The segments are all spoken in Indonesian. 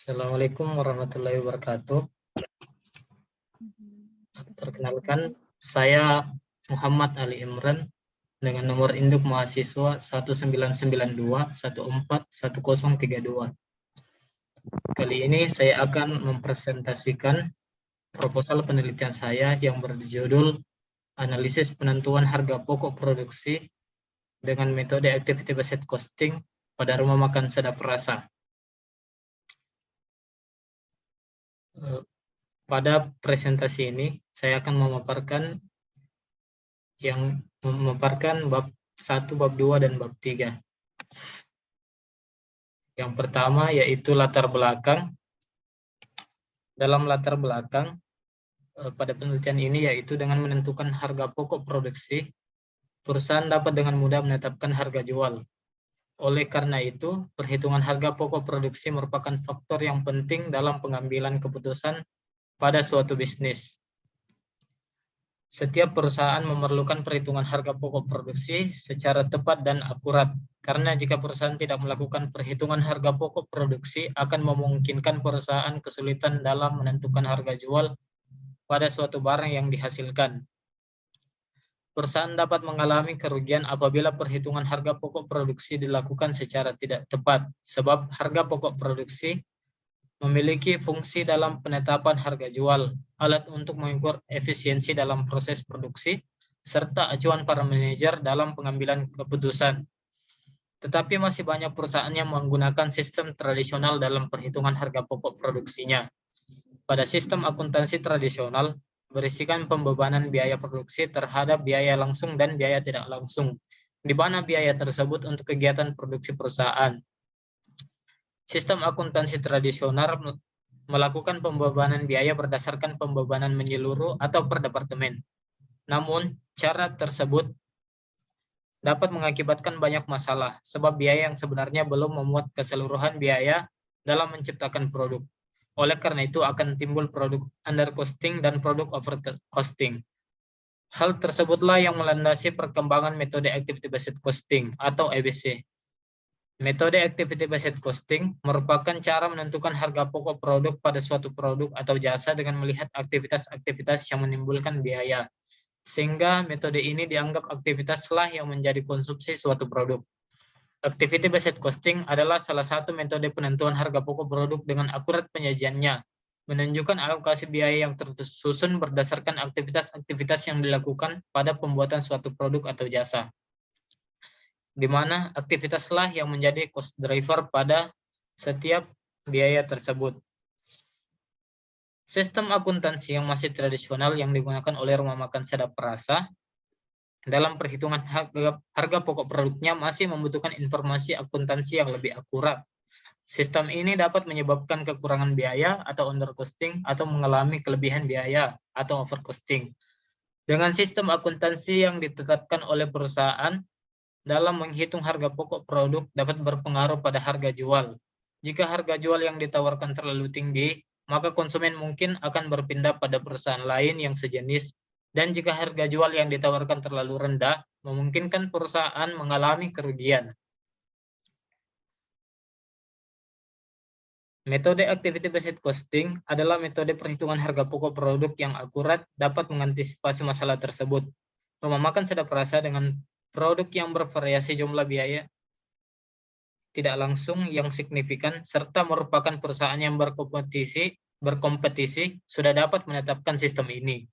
Assalamualaikum warahmatullahi wabarakatuh. Perkenalkan, saya Muhammad Ali Imran dengan nomor induk mahasiswa 1992141032. Kali ini saya akan mempresentasikan proposal penelitian saya yang berjudul Analisis Penentuan Harga Pokok Produksi dengan Metode Activity Based Costing pada Rumah Makan Sedap Rasa. Pada presentasi ini, saya akan memaparkan bab 1, bab 2, dan bab 3. Yang pertama yaitu latar belakang. Dalam latar belakang, pada penelitian ini yaitu dengan menentukan harga pokok produksi, perusahaan dapat dengan mudah menetapkan harga jual. Oleh karena itu, perhitungan harga pokok produksi merupakan faktor yang penting dalam pengambilan keputusan pada suatu bisnis. Setiap perusahaan memerlukan perhitungan harga pokok produksi secara tepat dan akurat, karena jika perusahaan tidak melakukan perhitungan harga pokok produksi akan memungkinkan perusahaan kesulitan dalam menentukan harga jual pada suatu barang yang dihasilkan. Perusahaan dapat mengalami kerugian apabila perhitungan harga pokok produksi dilakukan secara tidak tepat, sebab harga pokok produksi memiliki fungsi dalam penetapan harga jual, alat untuk mengukur efisiensi dalam proses produksi, serta acuan para manajer dalam pengambilan keputusan. Tetapi masih banyak perusahaan yang menggunakan sistem tradisional dalam perhitungan harga pokok produksinya. Pada sistem akuntansi tradisional, berisikan pembebanan biaya produksi terhadap biaya langsung dan biaya tidak langsung, di mana biaya tersebut untuk kegiatan produksi perusahaan. Sistem akuntansi tradisional melakukan pembebanan biaya berdasarkan pembebanan menyeluruh atau per departemen. Namun, cara tersebut dapat mengakibatkan banyak masalah, sebab biaya yang sebenarnya belum memuat keseluruhan biaya dalam menciptakan produk. Oleh karena itu akan timbul produk under costing dan produk over costing. Hal tersebutlah yang melandasi perkembangan metode activity based costing atau ABC. Metode activity based costing merupakan cara menentukan harga pokok produk pada suatu produk atau jasa dengan melihat aktivitas-aktivitas yang menimbulkan biaya. Sehingga metode ini dianggap aktivitaslah yang menjadi konsumsi suatu produk. Activity based costing adalah salah satu metode penentuan harga pokok produk dengan akurat penyajiannya, menunjukkan alokasi biaya yang tersusun berdasarkan aktivitas-aktivitas yang dilakukan pada pembuatan suatu produk atau jasa, di mana aktivitaslah yang menjadi cost driver pada setiap biaya tersebut. Sistem akuntansi yang masih tradisional yang digunakan oleh rumah makan Sedap Rasa dalam perhitungan harga pokok produknya masih membutuhkan informasi akuntansi yang lebih akurat. Sistem ini dapat menyebabkan kekurangan biaya atau undercosting atau mengalami kelebihan biaya atau overcosting. Dengan sistem akuntansi yang ditetapkan oleh perusahaan dalam menghitung harga pokok produk dapat berpengaruh pada harga jual. Jika harga jual yang ditawarkan terlalu tinggi, maka konsumen mungkin akan berpindah pada perusahaan lain yang sejenis. Dan jika harga jual yang ditawarkan terlalu rendah, memungkinkan perusahaan mengalami kerugian. Metode activity based costing adalah metode perhitungan harga pokok produk yang akurat dapat mengantisipasi masalah tersebut. Rumah makan Sedap Rasa dengan produk yang bervariasi jumlah biaya tidak langsung yang signifikan serta merupakan perusahaan yang berkompetisi sudah dapat menetapkan sistem ini.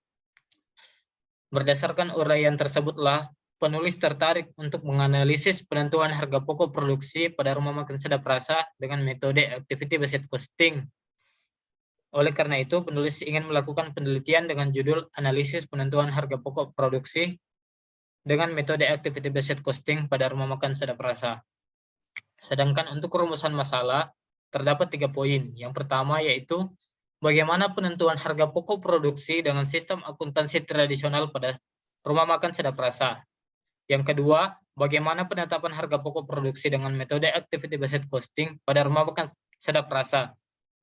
Berdasarkan uraian tersebutlah, penulis tertarik untuk menganalisis penentuan harga pokok produksi pada rumah makan Sedap Rasa dengan metode activity based costing. Oleh karena itu, penulis ingin melakukan penelitian dengan judul Analisis Penentuan Harga Pokok Produksi dengan metode activity based costing pada rumah makan Sedap Rasa. Sedangkan untuk rumusan masalah, terdapat 3 poin. Yang pertama yaitu bagaimana penentuan harga pokok produksi dengan sistem akuntansi tradisional pada rumah makan Sedap Rasa. Yang kedua, bagaimana penetapan harga pokok produksi dengan metode activity based costing pada rumah makan Sedap Rasa.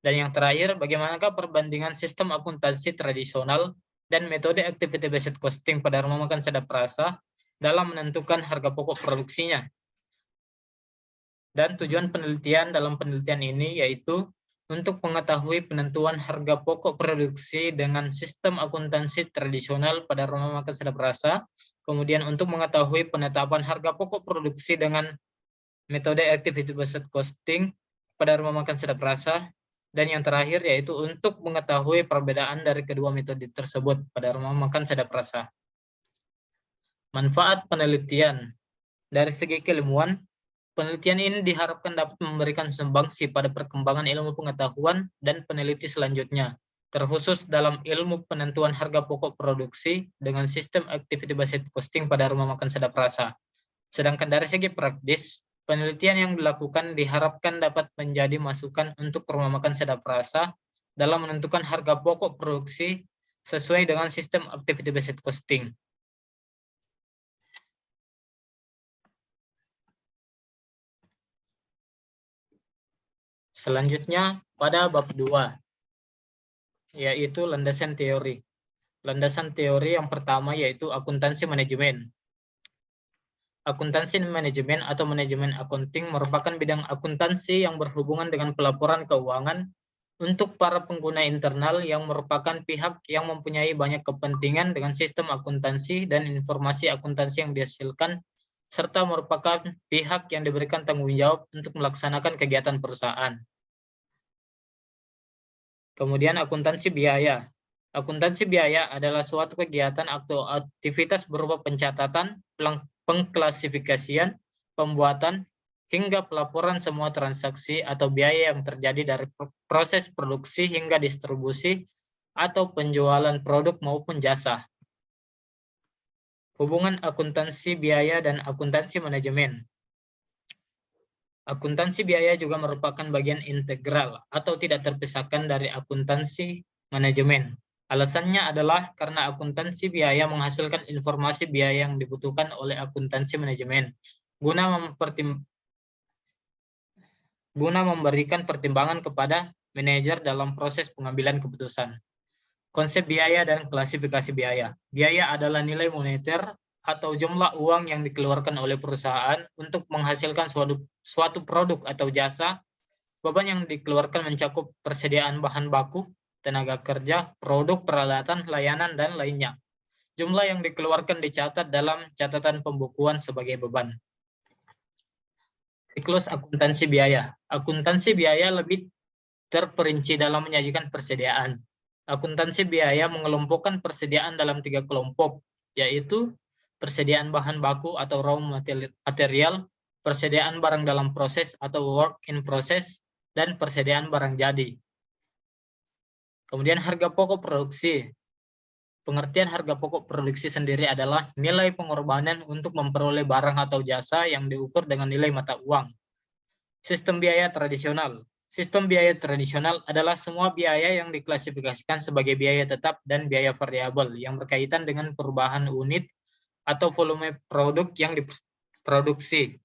Dan yang terakhir, bagaimanakah perbandingan sistem akuntansi tradisional dan metode activity based costing pada rumah makan Sedap Rasa dalam menentukan harga pokok produksinya. Dan tujuan penelitian dalam penelitian ini yaitu untuk mengetahui penentuan harga pokok produksi dengan sistem akuntansi tradisional pada rumah makan sedap rasa, kemudian untuk mengetahui penetapan harga pokok produksi dengan metode activity based costing pada rumah makan sedap rasa, dan yang terakhir yaitu untuk mengetahui perbedaan dari kedua metode tersebut pada rumah makan sedap rasa. Manfaat penelitian. Dari segi keilmuan, penelitian ini diharapkan dapat memberikan sumbangsi pada perkembangan ilmu pengetahuan dan peneliti selanjutnya, terkhusus dalam ilmu penentuan harga pokok produksi dengan sistem activity based costing pada rumah makan sedap rasa. Sedangkan dari segi praktis, penelitian yang dilakukan diharapkan dapat menjadi masukan untuk rumah makan sedap rasa dalam menentukan harga pokok produksi sesuai dengan sistem activity based costing. Selanjutnya pada bab 2, yaitu landasan teori. Landasan teori yang pertama yaitu akuntansi manajemen. Akuntansi manajemen atau manajemen accounting merupakan bidang akuntansi yang berhubungan dengan pelaporan keuangan untuk para pengguna internal yang merupakan pihak yang mempunyai banyak kepentingan dengan sistem akuntansi dan informasi akuntansi yang dihasilkan, serta merupakan pihak yang diberikan tanggung jawab untuk melaksanakan kegiatan perusahaan. Kemudian akuntansi biaya. Akuntansi biaya adalah suatu kegiatan atau aktivitas berupa pencatatan, pengklasifikasian, pembuatan, hingga pelaporan semua transaksi atau biaya yang terjadi dari proses produksi hingga distribusi atau penjualan produk maupun jasa. Hubungan akuntansi biaya dan akuntansi manajemen. Akuntansi biaya juga merupakan bagian integral atau tidak terpisahkan dari akuntansi manajemen. Alasannya adalah karena akuntansi biaya menghasilkan informasi biaya yang dibutuhkan oleh akuntansi manajemen guna memberikan pertimbangan kepada manajer dalam proses pengambilan keputusan. Konsep biaya dan klasifikasi biaya. Biaya adalah nilai moneter atau jumlah uang yang dikeluarkan oleh perusahaan untuk menghasilkan suatu produk atau jasa. Beban yang dikeluarkan mencakup persediaan bahan baku, tenaga kerja, produk, peralatan, layanan, dan lainnya. Jumlah yang dikeluarkan dicatat dalam catatan pembukuan sebagai beban. Siklus akuntansi biaya. Akuntansi biaya lebih terperinci dalam menyajikan persediaan. Akuntansi biaya mengelompokkan persediaan dalam 3 kelompok, yaitu persediaan bahan baku atau raw material, persediaan barang dalam proses atau work in process, dan persediaan barang jadi. Kemudian harga pokok produksi. Pengertian harga pokok produksi sendiri adalah nilai pengorbanan untuk memperoleh barang atau jasa yang diukur dengan nilai mata uang. Sistem biaya tradisional. Sistem biaya tradisional adalah semua biaya yang diklasifikasikan sebagai biaya tetap dan biaya variabel yang berkaitan dengan perubahan unit atau volume produk yang diproduksi.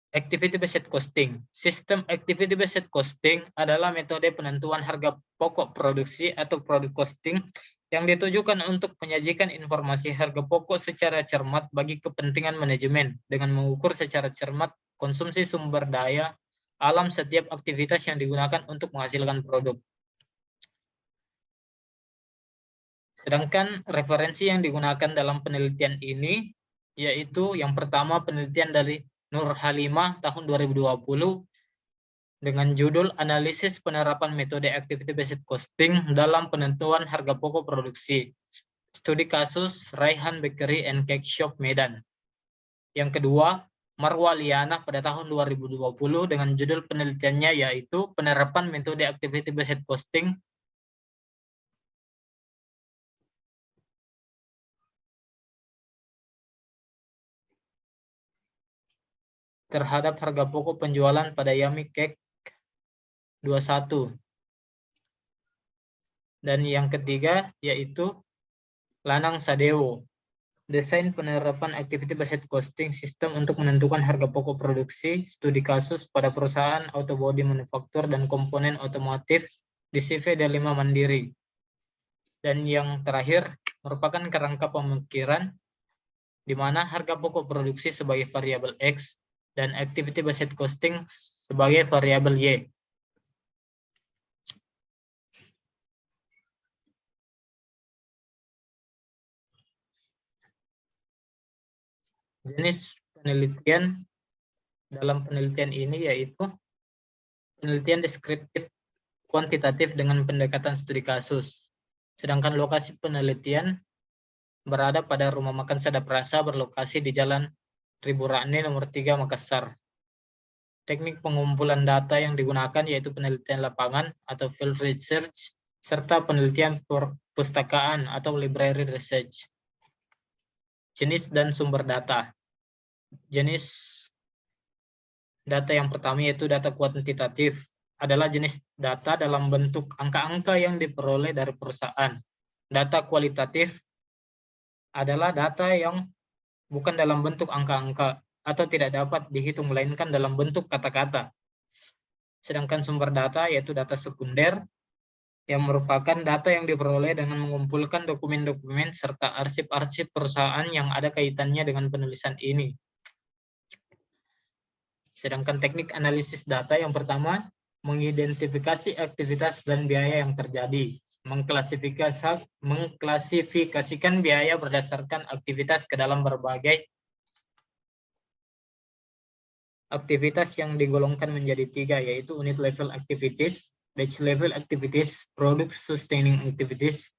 Activity based costing. Sistem activity based costing adalah metode penentuan harga pokok produksi atau product costing yang ditujukan untuk menyajikan informasi harga pokok secara cermat bagi kepentingan manajemen dengan mengukur secara cermat konsumsi sumber daya alam setiap aktivitas yang digunakan untuk menghasilkan produk. Sedangkan referensi yang digunakan dalam penelitian ini yaitu yang pertama penelitian dari Nur Halimah tahun 2020 dengan judul Analisis Penerapan Metode Activity Based Costing dalam Penentuan Harga Pokok Produksi. Studi kasus Raihan Bakery and Cake Shop Medan. Yang kedua, Marwa Liana pada tahun 2020 dengan judul penelitiannya yaitu Penerapan Metode Activity Based Costing terhadap harga pokok penjualan pada Yummy Cake 21. Dan yang ketiga yaitu Lanang Sadewo, Desain Penerapan Activity Based Costing Sistem untuk menentukan harga pokok produksi, studi kasus pada perusahaan autobody manufaktur dan komponen otomotif di CV D5 Mandiri. Dan yang terakhir merupakan kerangka pemikiran di mana harga pokok produksi sebagai variabel X dan activity based costing sebagai variabel Y. Jenis penelitian dalam penelitian ini yaitu penelitian deskriptif kuantitatif dengan pendekatan studi kasus. Sedangkan lokasi penelitian berada pada rumah makan Sadap Rasa berlokasi di Jalan Ribu Rakni nomor 3 Makassar. Teknik pengumpulan data yang digunakan yaitu penelitian lapangan atau field research serta penelitian perpustakaan atau library research. Jenis dan sumber data. Jenis data yang pertama yaitu data kuantitatif, adalah jenis data dalam bentuk angka-angka yang diperoleh dari perusahaan. Data kualitatif adalah data yang bukan dalam bentuk angka-angka atau tidak dapat dihitung melainkan dalam bentuk kata-kata. Sedangkan sumber data yaitu data sekunder yang merupakan data yang diperoleh dengan mengumpulkan dokumen-dokumen serta arsip-arsip perusahaan yang ada kaitannya dengan penulisan ini. Sedangkan teknik analisis data yang pertama, mengidentifikasi aktivitas dan biaya yang terjadi. Mengklasifikasikan biaya berdasarkan aktivitas ke dalam berbagai aktivitas yang digolongkan menjadi 3, yaitu unit level activities, batch level activities, product sustaining activities,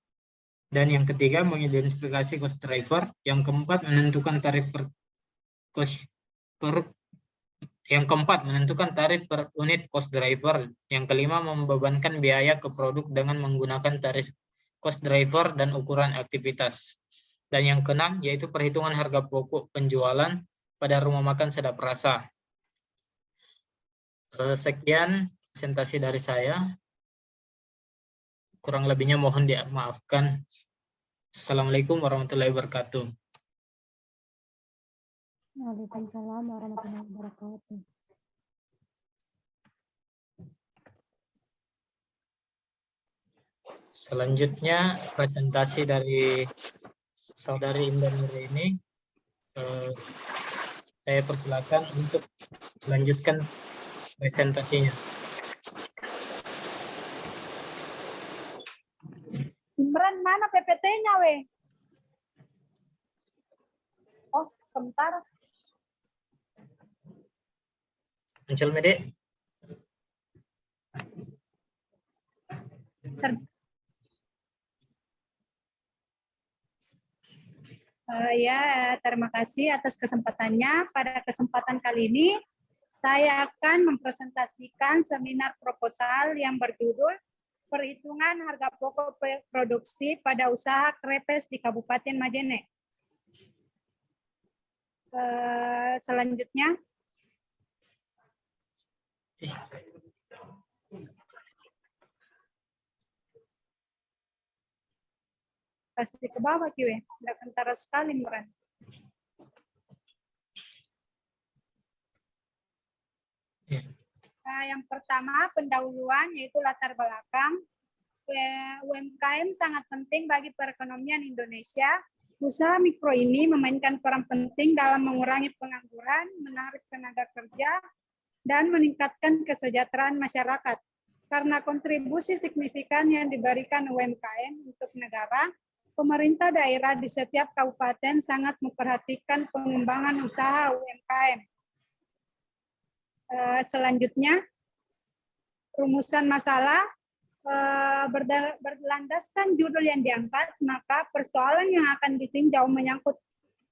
dan yang ketiga mengidentifikasi cost driver, yang keempat menentukan tarif per unit cost driver, yang kelima membebankan biaya ke produk dengan menggunakan tarif cost driver dan ukuran aktivitas. Dan yang keenam yaitu perhitungan harga pokok penjualan pada rumah makan Sadap Rasa. Sekian presentasi dari saya. Kurang lebihnya mohon dimaafkan. Assalamualaikum warahmatullahi wabarakatuh. Waalaikumsalam warahmatullahi wabarakatuh. Selanjutnya presentasi dari Saudari Indah Nuri ini saya persilakan untuk melanjutkan presentasinya. Imran, mana PPT-nya, weh? Oh, sebentar. Muncul, Mede? Ya, terima kasih atas kesempatannya. Pada kesempatan kali ini, saya akan mempresentasikan seminar proposal yang berjudul Perhitungan Harga Pokok Produksi pada Usaha Krepes di Kabupaten Majene. Selanjutnya. Kasih ke bawah, Kiwe. Udah kentara sekali, Muran. Yang pertama, pendahuluan, yaitu latar belakang. UMKM sangat penting bagi perekonomian Indonesia. Usaha mikro ini memainkan peran penting dalam mengurangi pengangguran, menarik tenaga kerja, dan meningkatkan kesejahteraan masyarakat. Karena kontribusi signifikan yang diberikan UMKM untuk negara, pemerintah daerah di setiap kabupaten sangat memperhatikan pengembangan usaha UMKM. Selanjutnya, rumusan masalah berlandaskan judul yang diangkat, maka persoalan yang akan ditinjau menyangkut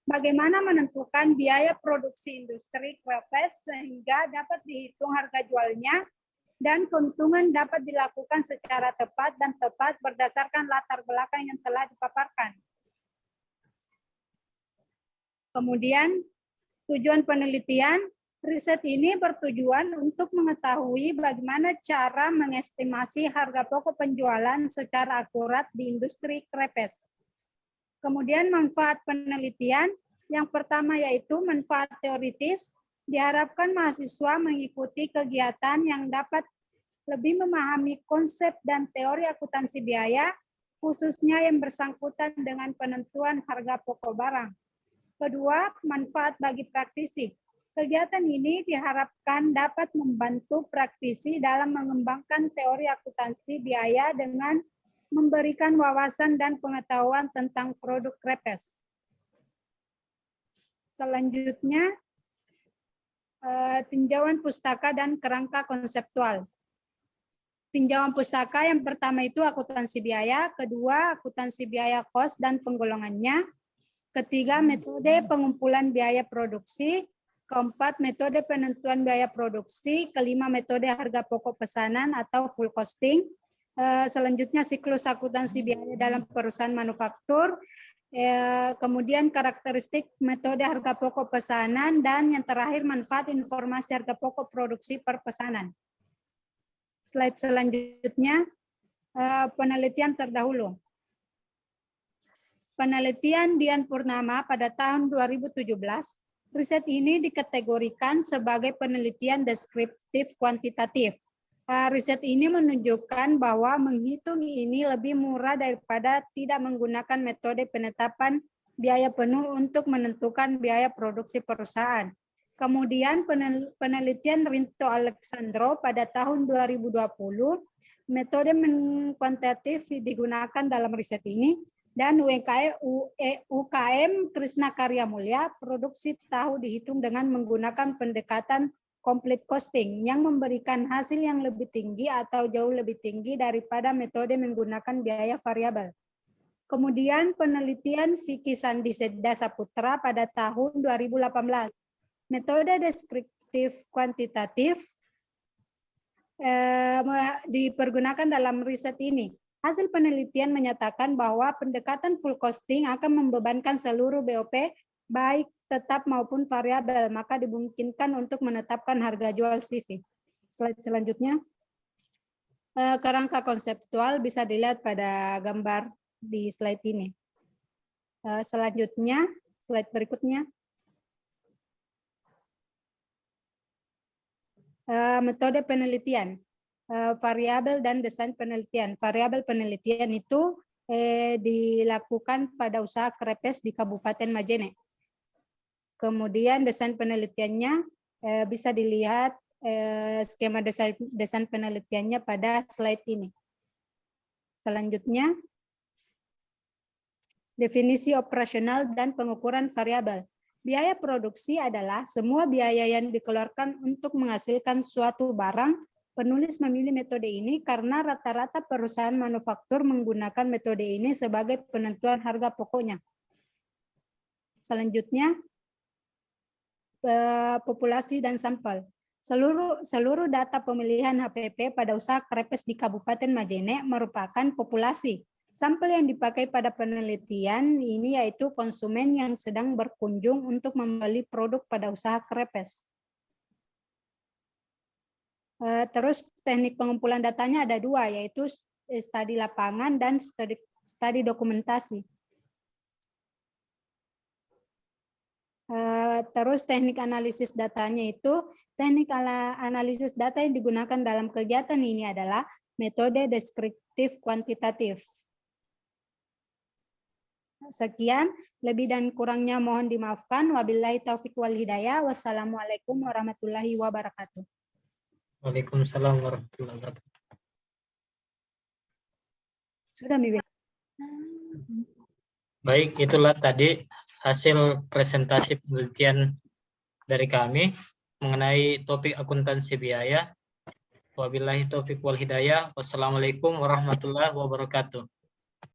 bagaimana menentukan biaya produksi industri krepes sehingga dapat dihitung harga jualnya dan keuntungan dapat dilakukan secara tepat berdasarkan latar belakang yang telah dipaparkan. Kemudian, tujuan penelitian, riset ini bertujuan untuk mengetahui bagaimana cara mengestimasi harga pokok penjualan secara akurat di industri krepes. Kemudian manfaat penelitian, yang pertama yaitu manfaat teoritis, diharapkan mahasiswa mengikuti kegiatan yang dapat lebih memahami konsep dan teori akuntansi biaya, khususnya yang bersangkutan dengan penentuan harga pokok barang. Kedua, manfaat bagi praktisi. Kegiatan ini diharapkan dapat membantu praktisi dalam mengembangkan teori akuntansi biaya dengan memberikan wawasan dan pengetahuan tentang produk KREPES. Selanjutnya, tinjauan pustaka dan kerangka konseptual. Tinjauan pustaka yang pertama itu akuntansi biaya, kedua akuntansi biaya kos dan penggolongannya, ketiga metode pengumpulan biaya produksi, keempat metode penentuan biaya produksi, kelima metode harga pokok pesanan atau full costing, selanjutnya siklus akuntansi biaya dalam perusahaan manufaktur, kemudian karakteristik metode harga pokok pesanan, dan yang terakhir manfaat informasi harga pokok produksi per pesanan. Slide selanjutnya, penelitian terdahulu. Penelitian Dian Purnama pada tahun 2017, riset ini dikategorikan sebagai penelitian deskriptif kuantitatif. Riset ini menunjukkan bahwa menghitung ini lebih murah daripada tidak menggunakan metode penetapan biaya penuh untuk menentukan biaya produksi perusahaan. Kemudian penelitian Rinto Alexandro pada tahun 2020, metode kuantitatif digunakan dalam riset ini, dan UKM Krishna Karya Mulya, produksi tahu dihitung dengan menggunakan pendekatan complete costing yang memberikan hasil yang lebih tinggi atau jauh lebih tinggi daripada metode menggunakan biaya variabel. Kemudian penelitian Vicky Sandi Seda Saputra pada tahun 2018. Metode deskriptif kuantitatif dipergunakan dalam riset ini. Hasil penelitian menyatakan bahwa pendekatan full costing akan membebankan seluruh BOP, baik tetap maupun variabel, maka dimungkinkan untuk menetapkan harga jual CV. Slide selanjutnya. Kerangka konseptual bisa dilihat pada gambar di slide ini. Selanjutnya, slide berikutnya. Metode penelitian, variabel dan desain penelitian. Variabel penelitian itu dilakukan pada usaha KREPES di Kabupaten Majene. Kemudian desain penelitiannya bisa dilihat skema desain penelitiannya pada slide ini. Selanjutnya, definisi operasional dan pengukuran variabel. Biaya produksi adalah semua biaya yang dikeluarkan untuk menghasilkan suatu barang. Penulis memilih metode ini karena rata-rata perusahaan manufaktur menggunakan metode ini sebagai penentuan harga pokoknya. Selanjutnya, populasi dan sampel. Seluruh data pemilihan HPP pada usaha KREPES di Kabupaten Majene merupakan populasi. Sampel yang dipakai pada penelitian ini yaitu konsumen yang sedang berkunjung untuk membeli produk pada usaha KREPES. Terus teknik pengumpulan datanya ada dua, yaitu studi lapangan dan studi dokumentasi. Terus teknik analisis datanya itu, teknik analisis data yang digunakan dalam kegiatan ini adalah metode deskriptif kuantitatif. Sekian, lebih dan kurangnya mohon dimaafkan. Wabillahi taufiq wal hidayah. Wassalamualaikum warahmatullahi wabarakatuh. Waalaikumsalam warahmatullahi wabarakatuh. Sudah, Bibi. Baik, itulah tadi hasil presentasi penelitian dari kami mengenai topik akuntansi biaya. Wabillahi taufiq wal hidayah. Wassalamualaikum warahmatullahi wabarakatuh.